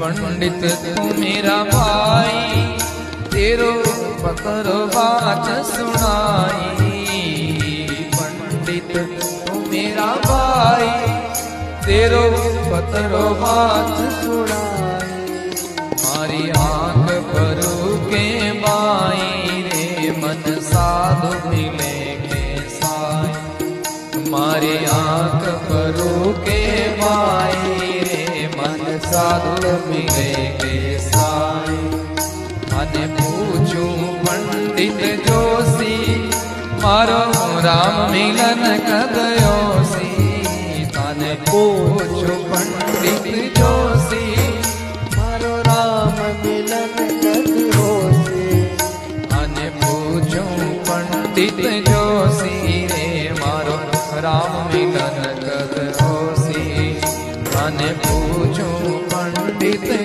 पंडित तू मेरा भाई, तेरो पत्र बात सुनाई। पंडित तू मेरा भाई, तेरो पत्र बात सुनाई। मारी आंख भरू के बाई रे, मन साधु मिले के साई। मारी आंख भरू के बाई रे, मन साधु मिले के साई। અને પૂછું પંડિત જોશી, મારો રામ મિલન કદયોસી। તને પૂછું પંડિત જોશી, મારો રામ મિલન કદયોસી। અને પૂછું પંડિત જોશી રે, મારો રામ મિલન કદયોસી। અને પૂછું પંડિત